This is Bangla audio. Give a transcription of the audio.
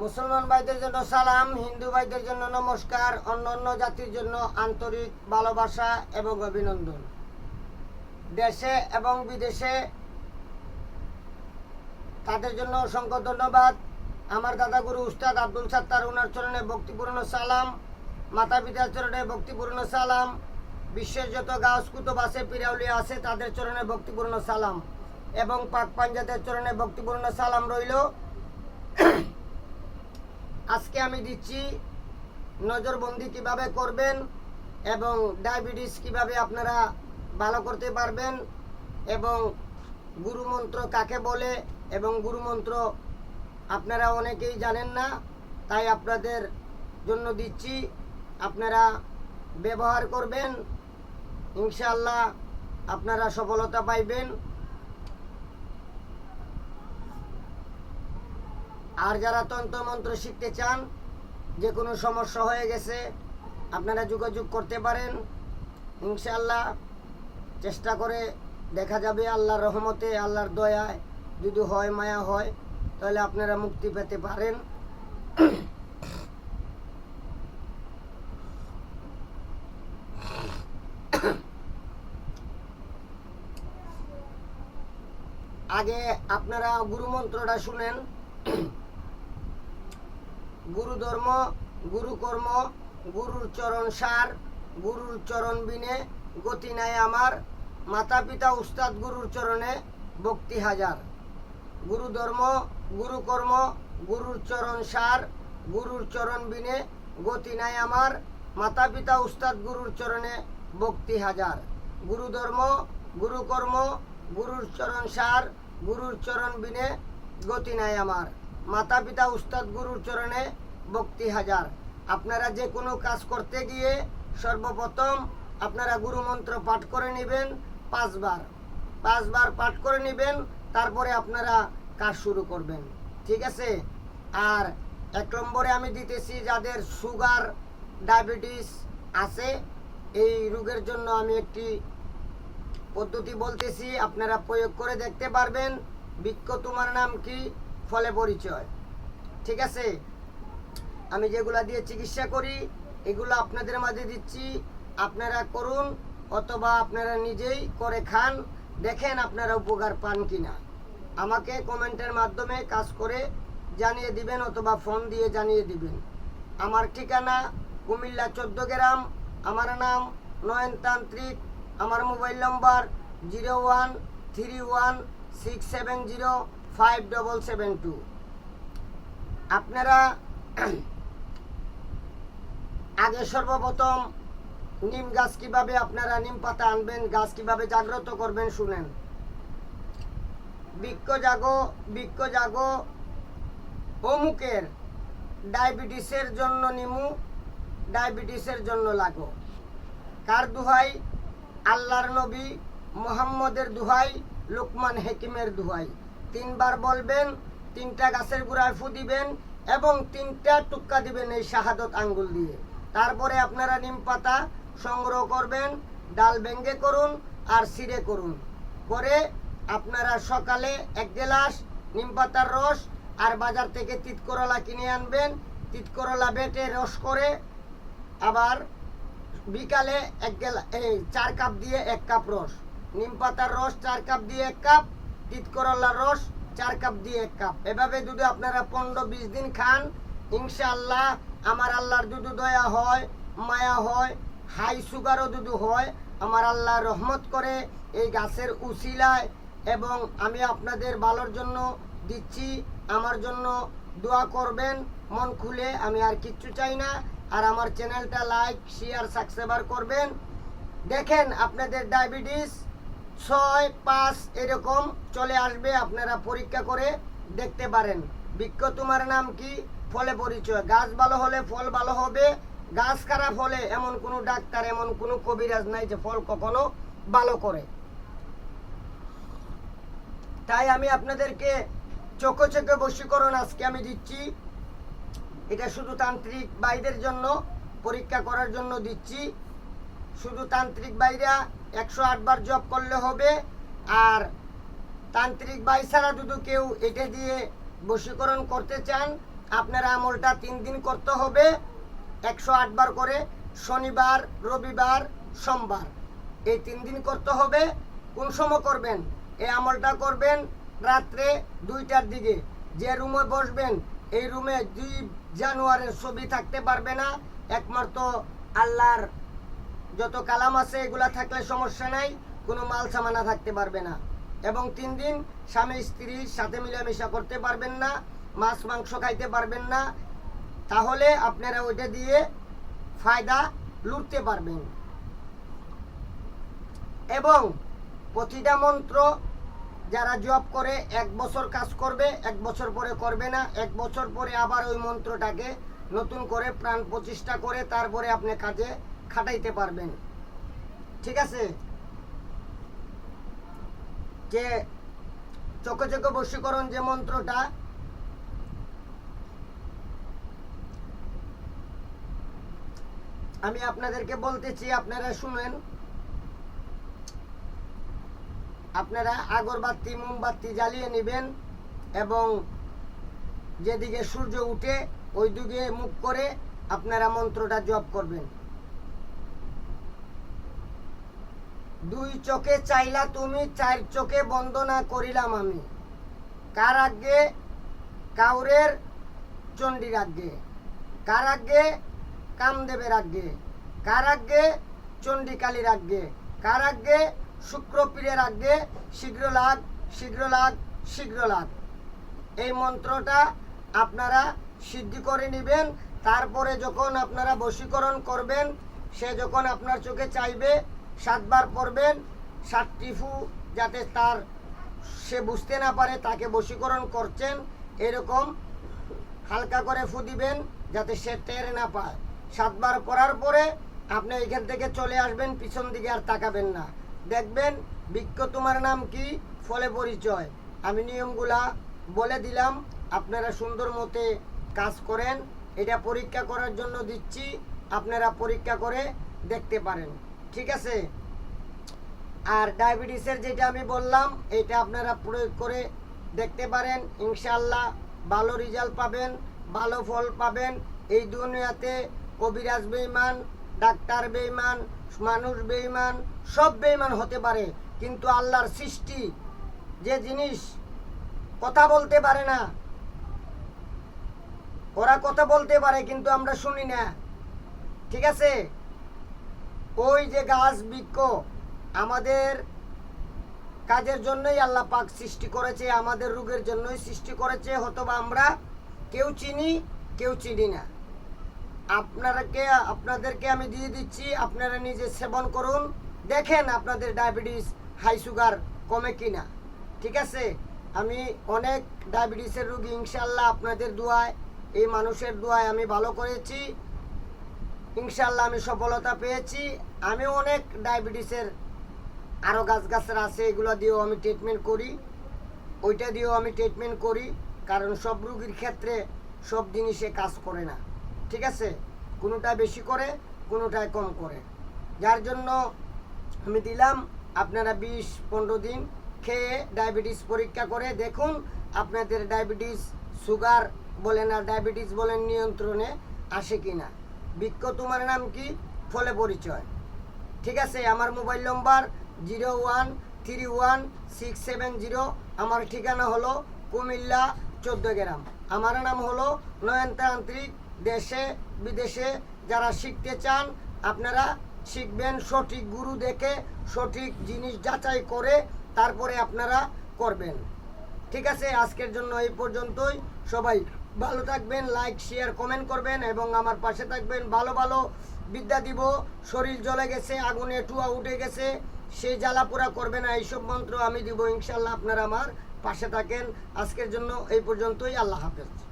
মুসলমান ভাইদের জন্য সালাম, হিন্দু ভাইদের জন্য নমস্কার, অন্যান্য জাতির জন্য আন্তরিক ভালোবাসা এবং অভিনন্দন। দেশে এবং বিদেশে তাদের জন্য অসংখ্য ধন্যবাদ। আমার দাদা গুরু উস্তাদ আব্দুল সাত্তার, ওনার চরণে ভক্তিপূর্ণ সালাম। মাতা পিতার চরণে ভক্তিপূর্ণ সালাম। বিশ্বের যত গাউস কুতুব আছে, পিরাউলিয়া আছে, তাদের চরণে ভক্তিপূর্ণ সালাম এবং পাক পাঞ্জাতের চরণে ভক্তিপূর্ণ সালাম রইল। আজকে আমি দিচ্ছি নজরবন্দি কিভাবে করবেন এবং ডায়াবেটিস কিভাবে আপনারা ভালো করতে পারবেন এবং গুরুমন্ত্র কাকে বলে এবং গুরুমন্ত্র আপনারা অনেকেই জানেন না, তাই আপনাদের জন্য দিচ্ছি। আপনারা ব্যবহার করবেন, ইনশাআল্লাহ আপনারা সফলতা পাইবেন। আর যারা তন্ত্রমন্ত্র শিখতে চান, যে কোনো সমস্যা হয়ে গেছে, আপনারা যোগাযোগ করতে পারেন। ইনশাআল্লাহ চেষ্টা করে দেখা যাবে, আল্লাহর রহমতে, আল্লাহর দয়ায় যদি হয়, মায়া হয়, তাহলে আপনারা মুক্তি পেতে পারেন। আগে আপনারা গুরুমন্ত্রটা শুনেন। গুরু ধর্ম, গুরু কর্ম, গুরুর চরণ সার, গুরুর চরণ বিনে গতি নাই আমার, মাতা পিতা উস্তাদ গুরুর চরণে ভক্তি হাজার। গুরু ধর্ম, গুরু কর্ম, গুরুর চরণ সার, গুরুর চরণ বিনে গতি নাই আমার, মাতা পিতা উস্তাদ গুরুর চরণে ভক্তি হাজার। গুরু ধর্ম, গুরু কর্ম, গুরুর চরণ সার, গুরুর চরণ বিনে গতি নাই আমার, মাতা পিতা উস্তাদ গুরুর চরণে ভক্তি হাজার। আপনারা যে কোনো কাজ করতে গিয়ে সর্বপ্রথম আপনারা গুরু মন্ত্র পাঠ করে নেবেন 5 বার। 5 বার পাঠ করে নেবেন, তারপরে আপনারা কাজ শুরু করবেন, ঠিক আছে? আর 1 নম্বরে আমি দিতেছি যাদের সুগার, ডায়াবেটিস আছে, এই রোগের জন্য আমি একটি পদ্ধতি বলতেছি, আপনারা প্রয়োগ করে দেখতে পারবেন। বৃক্ষ তোমার নাম কি, ফলে পরিচয়, ঠিক আছে? আমি যেগুলা দিয়ে চিকিৎসা করি এগুলো আপনাদের মাঝে দিচ্ছি, আপনারা করুন অথবা আপনারা নিজেই করে খান, দেখেন আপনারা উপকার পান কিনা। আমাকে কমেন্টের মাধ্যমে কাজ করে জানিয়ে দিবেন অথবা ফোন দিয়ে জানিয়ে দিবেন। আমার ঠিকানা কুমিল্লা 14 গ্রাম, আমার নাম নয়ন তান্ত্রিক, আমার মোবাইল নম্বর 013167057772। আপনারা আগে সর্বপ্রথম নিম গাছ কিভাবে আপনারা নিম পাতা আনবেন, গাছ কিভাবে জাগ্রত করবেন শুনেন। বৃক্ষ জাগো, বৃক্ষ জাগো, অমুকের ডায়াবেটিসের জন্য নিমু, ডায়াবেটিসের জন্য লাগো। কার দুহাই? আল্লাহর নবী মুহাম্মদের দুহাই, লুকমান হাকিমের দুহাই। 3 বার বলবেন, 3টা গাছের গোড়ায় ফু দিবেন এবং 3টা টুক্কা দিবেন এই শাহাদত আঙ্গুল দিয়ে। তারপরে আপনারা নিম পাতা সংগ্রহ করবেন, ডাল ভেঙ্গে করুন আর ছিঁড়ে করুন। করে আপনারা সকালে 1 গ্লাস নিম পাতার রস আর বাজার থেকে তিতকরলা কিনে আনবেন, তিতকরলা বেটে রস করে, আবার বিকালে 4 কাপ দিয়ে 1 কাপ রস, নিম পাতার রস 4 কাপ দিয়ে 1 কাপ, তিতকরলার রস 4 কাপ দিয়ে 1 কাপ। এভাবে যদি আপনারা 15-20 দিন খান, ইনশাআল্লাহ আমার আল্লাহর যদি দয়া হয়, মায়া হয়, হাই সুগারও যদি হয়, আমার আল্লাহ রহমত করে এই গাছের উসিলায়, এবং আমি আপনাদের ভালোর জন্য দিচ্ছি। আমার জন্য দোয়া করবেন মন খুলে, আমি আর কিচ্ছু চাই না। আর আমার চ্যানেলটা লাইক, শেয়ার, সাবস্ক্রাইব করবেন। দেখেন আপনাদের ডায়াবেটিস 6-5 এরকম চলে আসবে, আপনারা পরীক্ষা করে দেখতে পারেন। বৃক্ষ তোমার নাম কি, ফলে পরিচয়। গাছ ভালো হলে ফল ভালো হবে, গাছ খারাপ হলে এমন কোনো ডাক্তার, এমন কোনো কবিরাজ নাই যে ফল কখনো ভালো করে। তাই আমি আপনাদেরকে চোখে চোখে বশীকরণ আজকে আমি দিচ্ছি। এটা শুধু তান্ত্রিক ভাইদের জন্য, পরীক্ষা করার জন্য দিচ্ছি। শুধু তান্ত্রিক ভাইরা 108 বার জপ করলে হবে। আর তান্ত্রিক ভাই ছাড়া যদি কেউ এটা দিয়ে বশীকরণ করতে চান, আপনারা আমলটা 3 দিন করতে হবে, 108 বার করে, শনিবার, রবিবার, সোমবার, এই 3 দিন করতে হবে। কোন সময় করবেন? এই আমলটা করবেন রাত্রে 2টার দিকে। যে রুমে বসবেন এই রুমে 2 জানুয়ারের ছবি থাকতে পারবে না, একমাত্র আল্লাহর যত কালাম আছে এগুলা থাকলে সমস্যা নাই, কোনো মাল সামানা থাকতে পারবে না। এবং 3 দিন স্বামী স্ত্রীর সাথে মিলামেশা করতে পারবেন না, মাছ মাংস খাইতে পারবেন না, তাহলে আপনারা ওইটা দিয়ে ফায়দা লুটতে পারবেন। এবং প্রতিটা মন্ত্র যারা জপ করে 1 বছর কাজ করবে, 1 বছর পরে করবে না, 1 বছর পরে আবার ওই মন্ত্রটাকে নতুন করে প্রাণ প্রতিষ্ঠা করে তারপরে আপনি কাজে খাটাইতে পারবেন। ঠিক আছে? যে চোখে চোখে বশীকরণ যে মন্ত্রটা, আমি আপনাদেরকে বলতেছি, আপনারা শুনেন। আপনারা আগরবাতি মোমবাতি জ্বালিয়ে নেবেন এবং যেদিকে সূর্য উঠে ওই দিকে মুখ করে আপনারা মন্ত্রটা জপ করবেন। 2 চোখে চাইলা তুমি, 4 চোখে বন্দনা করিলাম আমি। কার আগে? কাউরের চণ্ডীর আগে। কার আগে? কামদেবের আগে। কার আগে? চণ্ডীকালীর আগে। কার আগে? শুক্রপীরের আগে। শীঘ্র লাগ, শীঘ্র লাগ, শীঘ্র লাগ। এই মন্ত্রটা আপনারা সিদ্ধি করে নেবেন। তারপরে যখন আপনারা বশীকরণ করবেন, সে যখন আপনার চোখে চাইবে 7 বার পড়বেন, 7টি ফু, যাতে সে বুঝতে না পারে তাকে বশীকরণ করছেন, এরকম হালকা করে ফু দিবেন যাতে সে টের না পায়। 7 বার পড়ার পরে আপনি এখান থেকে চলে আসবেন, পিছন দিকে আর তাকাবেন না। দেখবেন বৃক্ষ তোমার নাম কি, ফলে পরিচয়। আমি নিয়মগুলা বলে দিলাম, আপনারা সুন্দর মতে কাজ করেন। এটা পরীক্ষা করার জন্য দিচ্ছি, আপনারা পরীক্ষা করে দেখতে পারেন। ঠিক আছে? আর ডায়াবেটিসের যেটা আমি বললাম, এটা আপনারা প্রয়োগ করে দেখতে পারেন, ইনশাআল্লাহ ভালো রেজাল্ট পাবেন, ভালো ফল পাবেন। এই দুনিয়াতে কবিরাজ বেঈমান, ডাক্তার বেঈমান, মানুষ বেঈমান, সব বেঈমান হতে পারে, কিন্তু আল্লাহর সৃষ্টি যে জিনিস কথা বলতে পারে না, ওরা কথা বলতে পারে কিন্তু আমরা শুনি না। ঠিক আছে? ওই যে গাছ বৃক্ষ আমাদের কাজের জন্যই আল্লাহ পাক সৃষ্টি করেছে, আমাদের রোগের জন্যই সৃষ্টি করেছে। হয়তোবা আমরা কেউ চিনি, কেউ চিনি না। আপনাদেরকে আমি দিয়ে দিচ্ছি, আপনারা নিজে সেবন করুন, দেখেন আপনাদের ডায়াবেটিস, হাই সুগার কমে কিনা। ঠিক আছে? আমি অনেক ডায়াবেটিসের রোগী ইনশাআল্লাহ আপনাদের দোয়ায়, এই মানুষের দোয়ায় আমি ভালো করেছি। ইনশাআল্লাহ আমি সফলতা পেয়েছি। আমি অনেক ডায়াবেটিসের আরও গাছগাছরা আছে, এগুলো দিয়েও আমি ট্রিটমেন্ট করি, ওইটা দিয়েও আমি ট্রিটমেন্ট করি, কারণ সব রোগীর ক্ষেত্রে সব জিনিসে কাজ করে না। ঠিক আছে? কোনোটা বেশি করে, কোনোটায় কম করে। যার জন্য আমি দিলাম, আপনারা 20-15 দিন খেয়ে ডায়াবেটিস পরীক্ষা করে দেখুন আপনাদের ডায়াবেটিস, সুগার বলেন আর ডায়াবেটিস বলেন, নিয়ন্ত্রণে আসে কিনা। বৃক্ষ তোমার নাম কি, ফলে পরিচয়। ঠিক আছে? আমার মোবাইল নম্বর 0131670। আমার ঠিকানা হলো কুমিল্লা 14 গ্রাম। আমার নাম হলো নয়নতান্ত্রিক। দেশে বিদেশে যারা শিখতে চান আপনারা শিখবেন, সঠিক গুরু দেখে, সঠিক জিনিস যাচাই করে তারপরে আপনারা করবেন। ঠিক আছে? আজকের জন্য এই পর্যন্তই। সবাই ভালো থাকবেন, লাইক শেয়ার কমেন্ট করবেন এবং আমার পাশে থাকবেন। ভালো ভালো বিদ্যা দিব। শরীর জ্বলে গেছে, আগুনে টুয়া উঠে গেছে, সেই জ্বালাপোড়া করবে না, এইসব মন্ত্র আমি দিব ইনশাআল্লাহ। আপনারা আমার পাশে থাকেন। আজকের জন্য এই পর্যন্তই। আল্লাহ হাফেজ।